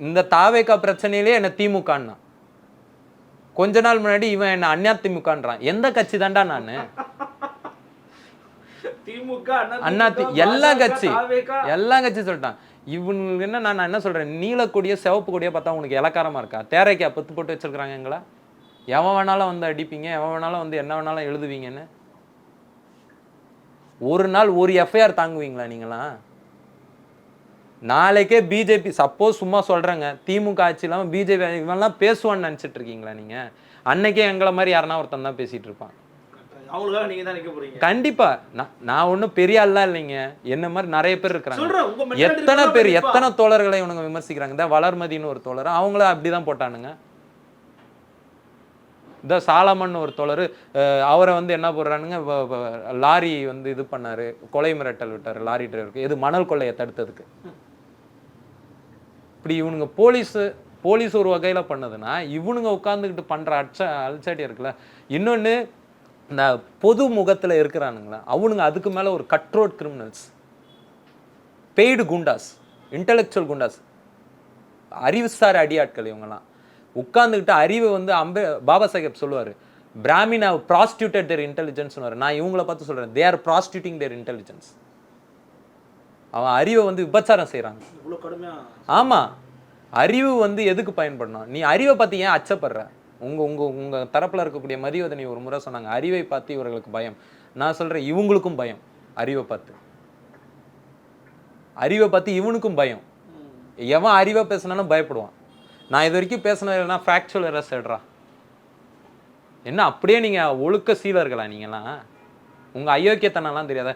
இந்த தாவேக்கா பிரச்சனையிலே என்ன திமுகன்னா, கொஞ்ச நாள் முன்னாடி இவன் என்ன அண்ணா திமுகன்றான். எந்த கட்சி தான்டா நானு? திமுக, அண்ணா எல்லா கட்சி சொல்லிட்டான். இவனுக்கு என்ன, நான் என்ன சொல்றேன், நீலக்கொடிய சிவப்பு கொடியை பார்த்தா உனக்கு இலக்காரமா இருக்கா? தேரைக்கா பத்து போட்டு வச்சிருக்காங்க எங்களா? எவன் வேணாலும் வந்து அடிப்பீங்க, எவன் வேணாலும் வந்து என்ன வேணாலும் எழுதுவீங்கன்னு. ஒரு நாள் ஒரு எஃப்ஐஆர் தாங்குவீங்களா நீங்களா? நாளைக்கே பிஜேபி சப்போஸ் சும்மா சொல்றேங்க, திமுக ஆட்சி இல்லாம பிஜேபி இவெல்லாம் பேசுவான்னு நினைச்சிட்டு இருக்கீங்களா நீங்க? அன்னைக்கே எங்களை மாதிரி யாருன்னா ஒருத்தன் தான் பேசிட்டு இருப்பான். அவங்களுக்காக நீங்க தான் நிக்க போறீங்க. கண்டிப்பா. நான் ஒன்றும் பெரிய ஆள்லாம் இல்லைங்க, என்ன மாதிரி நிறைய பேர் இருக்கிறாங்க. எத்தனை தோழர்களை இவனுங்க விமர்சிக்கிறாங்க. இந்த வளர்மதின்னு ஒரு தோழர், அவங்கள அப்படிதான் போட்டானுங்க. இந்த சாலமன் ஒரு தோழர், அவரை வந்து என்ன போடுறானுங்க, லாரி வந்து இது பண்ணாரு, கொலை மிரட்டல் விட்டாரு லாரி டிரைவருக்கு, எது மணல் கொள்ளையை தடுத்ததுக்கு. இப்படி இவனுங்க போலீஸ் ஒரு வகையில் பண்ணதுன்னா, இவனுங்க உட்காந்துக்கிட்டு பண்ற அல்சாட்டி இருக்குல்ல. இன்னொன்று, இந்த பொது முகத்தில் இருக்கிறானுங்களா அவனுங்க அதுக்கு மேலே ஒரு cutthroat criminals, paid goondas, intellectual goondas, அறிவுசார் அடியாட்கள். இவங்கெல்லாம் உட்காந்துக்கிட்டு அறிவை வந்து பாபா சாஹேப் சொல்லுவார், Brahmin how prostituted their intelligence. நான் இவங்களை பார்த்து சொல்கிறேன், தே ஆர் ப்ராஸ்டியூட்டிங் தேர் இன்டெலிஜென்ஸ். அவன் அறிவை வந்து விபச்சாரம் செய்கிறாங்க. ஆமாம், அறிவு வந்து எதுக்கு பயன்படணும்? நீ அறிவை பார்த்து ஏன் அச்சப்படுற? உங்கள் தரப்பில் இருக்கக்கூடிய மதிவதனி ஒரு முறை சொன்னாங்க, அறிவை பார்த்து இவர்களுக்கு பயம். நான் சொல்கிறேன், இவங்களுக்கும் பயம். அறிவை பார்த்து இவனுக்கும் பயம். எவன் அறிவை பேசினாலும் பயப்படுவான். நான் இது வரைக்கும் பேசினது இல்லைன்னா ஃபேக்சுவல் எரர்ஸ் எடுறா. என்ன அப்படியே நீங்கள் ஒழுக்க சீலர்களா நீங்களாம்? உங்கள் அயோக்கியத்தனம்லாம் தெரியாத?